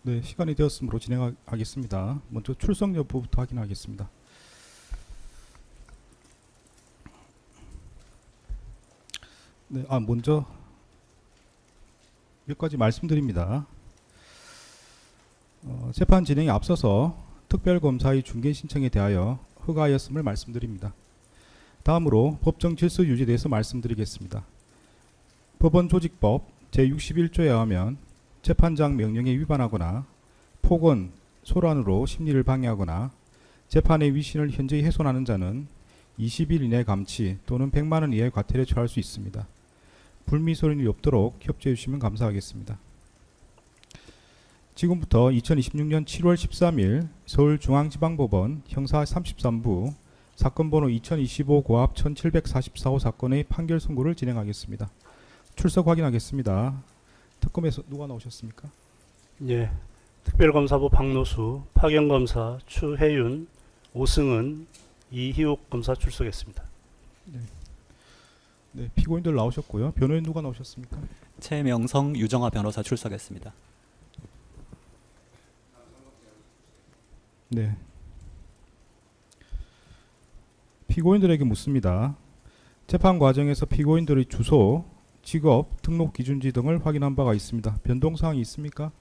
네, 시간이 되었으므로 진행하겠습니다. 먼저 출석 여부부터 확인하겠습니다. 네, 먼저 몇 가지 말씀드립니다. 재판 진행에 앞서서 특별검사의 중개 신청에 대하여 허가하였음을 말씀드립니다. 다음으로 법정 질서 유지에 대해서 말씀드리겠습니다. 법원조직법 제61조에 의하면 재판장 명령에 위반하거나 폭언, 소란으로 심리를 방해하거나 재판의 위신을 현저히 훼손하는 자는 20일 이내 감치 또는 100만 원 이하의 과태료에 처할 수 있습니다. 불미소론이 없도록 협조해 주시면 감사하겠습니다. 지금부터 2026년 7월 13일 서울중앙지방법원 형사 33부 사건 번호 2025 고합 1744호 사건의 판결 선고를 진행하겠습니다. 출석 확인하겠습니다. 특검에서 누가 나오셨습니까? 예, 특별검사부 박노수, 파견검사 추혜윤, 오승은, 이희욱 검사 출석했습니다. 네, 피고인들 나오셨고요. 변호인 누가 나오셨습니까? 최명성, 유정아 변호사 출석했습니다. 네. 피고인들에게 묻습니다. 재판 과정에서 피고인들의 주소, 직업, 등록 기준지 등을 확인한 바가 있습니다. 변동사항이 있습니까?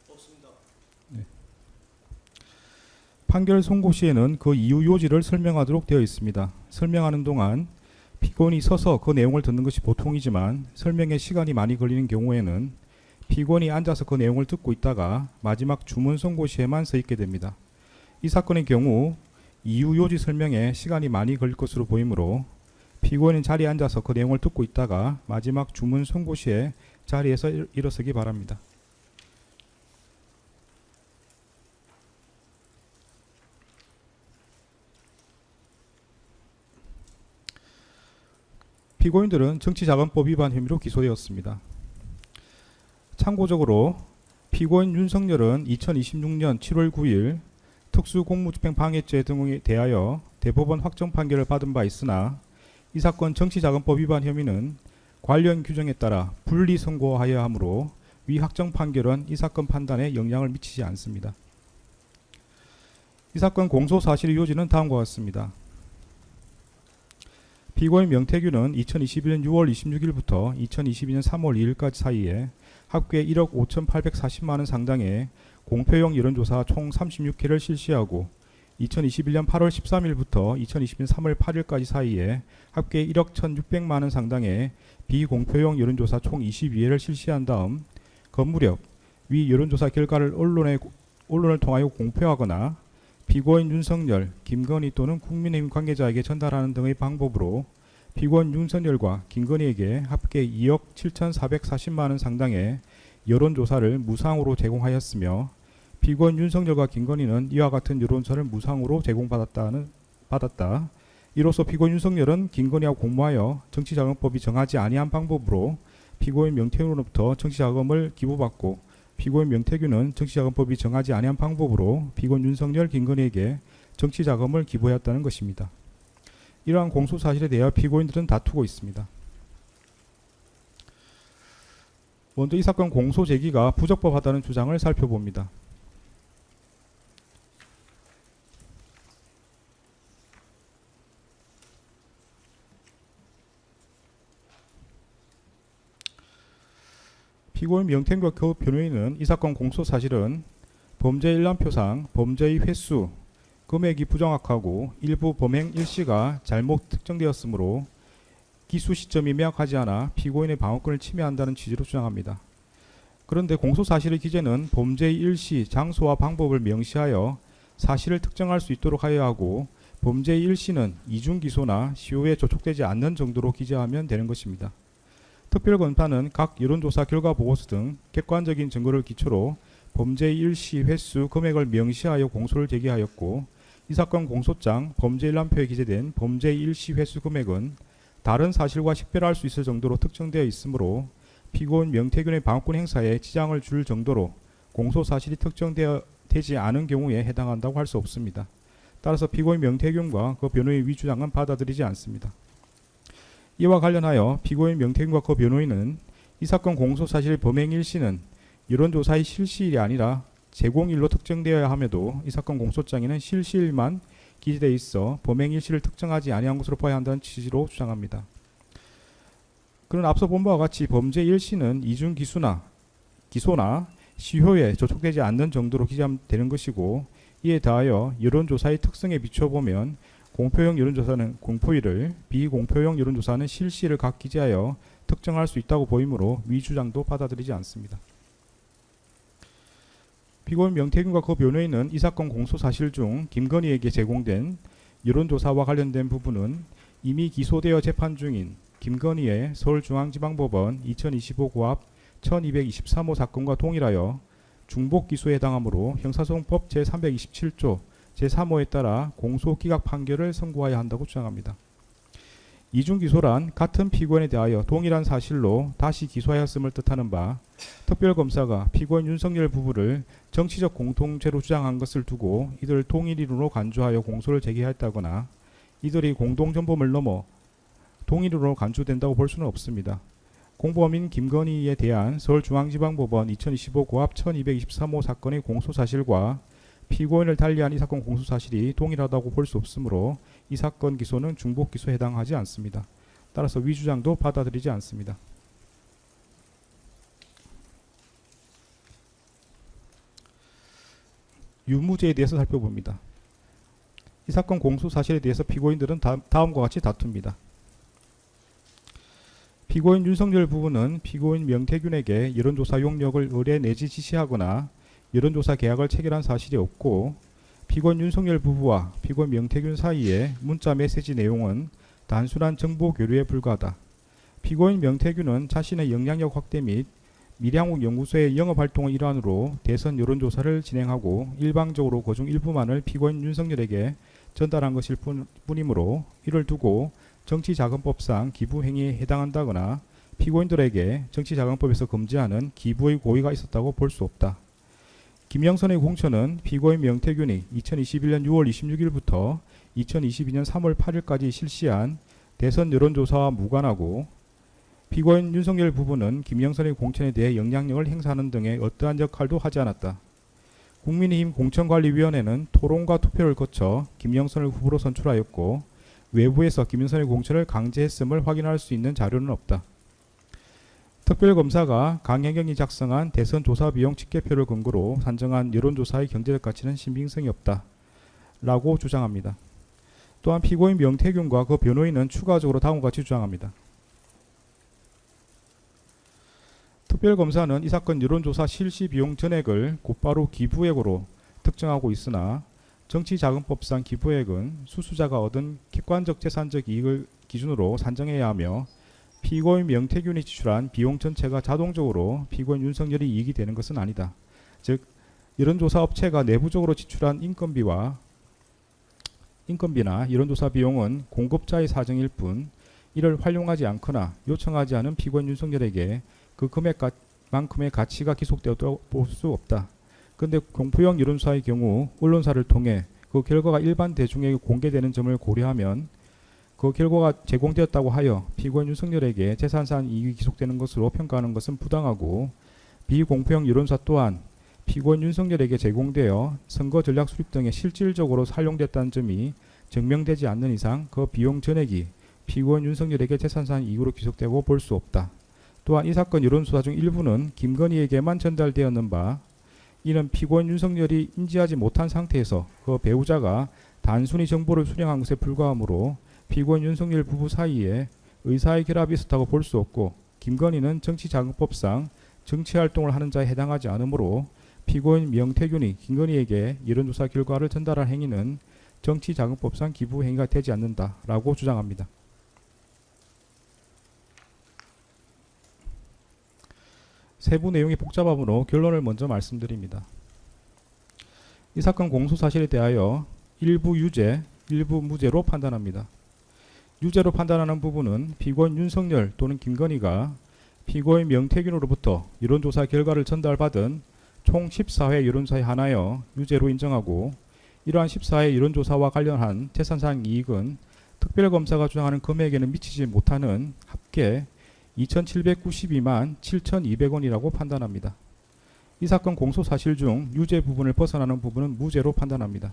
없습니다. 네. 판결 선고 시에는 그 이유 요지를 설명하도록 되어 있습니다. 설명하는 동안 피고인이 서서 그 내용을 듣는 것이 보통이지만 설명에 시간이 많이 걸리는 경우에는 피고인이 앉아서 그 내용을 듣고 있다가 마지막 주문 선고 시에만 서 있게 됩니다. 이 사건의 경우 이유 요지 설명에 시간이 많이 걸릴 것으로 보이므로 피고인은 자리에 앉아서 그 내용을 듣고 있다가 마지막 주문 선고 시에 자리에서 일어서기 바랍니다. 피고인들은 정치자금법 위반 혐의로 기소되었습니다. 참고적으로 피고인 윤석열은 2026년 7월 9일 특수공무집행 방해죄 등에 대하여 대법원 확정 판결을 받은 바 있으나 이 사건 정치자금법 위반 혐의는 관련 규정에 따라 분리 선고하여야 하므로 위 확정 판결은 이 사건 판단에 영향을 미치지 않습니다. 이 사건 공소 사실의 요지는 다음과 같습니다. 피고인 명태균은 2021년 6월 26일부터 2022년 3월 2일까지 사이에 합계 1억 5,840만 원 상당의 공표용 여론조사 총 36회를 실시하고 2021년 8월 13일부터 2022년 3월 8일까지 사이에 합계 1억 1,600만 원 상당의 비공표용 여론조사 총 22회를 실시한 다음 건무렵 위 여론조사 결과를 언론을 통하여 공표하거나 피고인 윤석열, 김건희 또는 국민의힘 관계자에게 전달하는 등의 방법으로 피고인 윤석열과 김건희에게 합계 2억 7,440만 원 상당의 여론조사를 무상으로 제공하였으며 피고인 윤석열과 김건희는 이와 같은 여론조사를 무상으로 받았다. 이로써 피고인 윤석열은 김건희와 공모하여 정치자금법이 정하지 아니한 방법으로 피고인 명태균으로부터 정치자금을 기부받고 피고인 명태균은 정치자금법이 정하지 아니한 방법으로 피고인 윤석열, 김건희에게 정치자금을 기부하였다는 것입니다. 이러한 공소사실에 대하여 피고인들은 다투고 있습니다. 먼저 이 사건 공소 제기가 부적법하다는 주장을 살펴봅니다. 피고인 명태균과 그 변호인은 이 사건 공소 사실은 범죄 일람표상 범죄의 횟수, 금액이 부정확하고 일부 범행 일시가 잘못 특정되었으므로 기수 시점이 명확하지 않아 피고인의 방어권을 침해한다는 취지로 주장합니다. 그런데 공소 사실의 기재는 범죄의 일시, 장소와 방법을 명시하여 사실을 특정할 수 있도록 하여야 하고 범죄의 일시는 이중 기소나 시효에 저촉되지 않는 정도로 기재하면 되는 것입니다. 특별검사는 각 여론조사 결과 보고서 등 객관적인 증거를 기초로 범죄의 일시, 횟수, 금액을 명시하여 공소를 제기하였고 이 사건 공소장 범죄 일람표에 기재된 범죄의 일시, 횟수, 금액은 다른 사실과 식별할 수 있을 정도로 특정되어 있으므로 피고인 명태균의 방어권 행사에 지장을 줄 정도로 공소 사실이 특정되지 않은 경우에 해당한다고 할 수 없습니다. 따라서 피고인 명태균과 그 변호인의 위 주장은 받아들이지 않습니다. 이와 관련하여 피고인 명태균과 그 변호인은 이 사건 공소 사실의 범행 일시는 여론조사의 실시일이 아니라 제공일로 특정되어야 함에도 이 사건 공소장에는 실시일만 기재되어 있어 범행일시를 특정하지 아니한 것으로 봐야 한다는 취지로 주장합니다. 그러나 앞서 본 바와 같이 범죄 일시는 이중 기소나 시효에 저촉되지 않는 정도로 기재되는 것이고, 이에 더하여 여론조사의 특성에 비춰보면 공표형 여론조사는 공포일을, 비공표형 여론조사는 실시를 각 기재하여 특정할 수 있다고 보이므로 위 주장도 받아들이지 않습니다. 피고인 명태균과 그 변호인은 이 사건 공소 사실 중 김건희에게 제공된 여론조사와 관련된 부분은 이미 기소되어 재판 중인 김건희의 서울중앙지방법원 2025 고합 1223호 사건과 동일하여 중복 기소에 해당하므로 형사소송법 제327조 제3호에 따라 공소기각 판결을 선고해야 한다고 주장합니다. 이중기소란 같은 피고인에 대하여 동일한 사실로 다시 기소하였음을 뜻하는 바, 특별검사가 피고인 윤석열 부부를 정치적 공통죄로 주장한 것을 두고 이들을 동일인으로 간주하여 공소를 제기하였다거나 이들이 공동전범을 넘어 동일인으로 간주된다고 볼 수는 없습니다. 공범인 김건희에 대한 서울중앙지방법원 2025 고합 1223호 사건의 공소사실과 피고인을 달리한 이 사건 공소사실이 동일하다고 볼 수 없으므로 이 사건 기소는 중복기소에 해당하지 않습니다. 따라서 위 주장도 받아들이지 않습니다. 유무죄에 대해서 살펴봅니다. 이 사건 공소사실에 대해서 피고인들은 다음과 같이 다툽니다. 피고인 윤석열 부부는 피고인 명태균에게 여론조사 용역을 의뢰 내지 지시하거나 여론조사 계약을 체결한 사실이 없고, 피고인 윤석열 부부와 피고인 명태균 사이의 문자 메시지 내용은 단순한 정보 교류에 불과하다. 피고인 명태균은 자신의 영향력 확대 및 미래한국 연구소의 영업활동의 일환으로 대선 여론조사를 진행하고 일방적으로 그중 일부만을 피고인 윤석열에게 전달한 것일 뿐이므로 이를 두고 정치자금법상 기부행위에 해당한다거나 피고인들에게 정치자금법에서 금지하는 기부의 고의가 있었다고 볼 수 없다. 김영선의 공천은 피고인 명태균이 2021년 6월 26일부터 2022년 3월 8일까지 실시한 대선 여론조사와 무관하고, 피고인 윤석열 부부는 김영선의 공천에 대해 영향력을 행사하는 등의 어떠한 역할도 하지 않았다. 국민의힘 공천관리위원회는 토론과 투표를 거쳐 김영선을 후보로 선출하였고, 외부에서 김영선의 공천을 강제했음을 확인할 수 있는 자료는 없다. 특별검사가 강혜경이 작성한 대선 조사 비용 집계표를 근거로 산정한 여론조사의 경제적 가치는 신빙성이 없다 라고 주장합니다. 또한 피고인 명태균과 그 변호인은 추가적으로 다음과 같이 주장합니다. 특별검사는 이 사건 여론조사 실시 비용 전액을 곧바로 기부액으로 특정하고 있으나 정치자금법상 기부액은 수수자가 얻은 객관적 재산적 이익을 기준으로 산정해야 하며, 피고인 명태균이 지출한 비용 전체가 자동적으로 피고인 윤석열이 이익이 되는 것은 아니다. 즉, 여론조사 업체가 내부적으로 지출한 인건비나 여론조사 비용은 공급자의 사정일 뿐, 이를 활용하지 않거나 요청하지 않은 피고인 윤석열에게 그 금액만큼의 가치가 기속되었다고 볼 수 없다. 그런데 공표형 여론조사의 경우 언론사를 통해 그 결과가 일반 대중에게 공개되는 점을 고려하면 그 결과가 제공되었다고 하여 피고인 윤석열에게 재산상 이익이 기속되는 것으로 평가하는 것은 부당하고, 비공표형 여론조사 또한 피고인 윤석열에게 제공되어 선거 전략 수립 등에 실질적으로 활용됐다는 점이 증명되지 않는 이상 그 비용 전액이 피고인 윤석열에게 재산상 이익으로 기속되고 볼 수 없다. 또한 이 사건 여론조사 중 일부는 김건희에게만 전달되었는 바, 이는 피고인 윤석열이 인지하지 못한 상태에서 그 배우자가 단순히 정보를 수령한 것에 불과하므로 피고인 윤석열 부부 사이에 의사의 결합이 있었다고 볼 수 없고, 김건희는 정치자금법상 정치활동을 하는 자에 해당하지 않으므로 피고인 명태균이 김건희에게 여론조사 결과를 전달한 행위는 정치자금법상 기부행위가 되지 않는다라고 주장합니다. 세부 내용이 복잡하므로 결론을 먼저 말씀드립니다. 이 사건 공소사실에 대하여 일부 유죄, 일부 무죄로 판단합니다. 유죄로 판단하는 부분은 피고인 윤석열 또는 김건희가 피고인 명태균으로부터 여론조사 결과를 전달받은 총 14회 여론조사에 한하여 유죄로 인정하고, 이러한 14회 여론조사와 관련한 재산상 이익은 특별검사가 주장하는 금액에는 미치지 못하는 합계 2,792만 7,200원이라고 판단합니다. 이 사건 공소 사실 중 유죄 부분을 벗어나는 부분은 무죄로 판단합니다.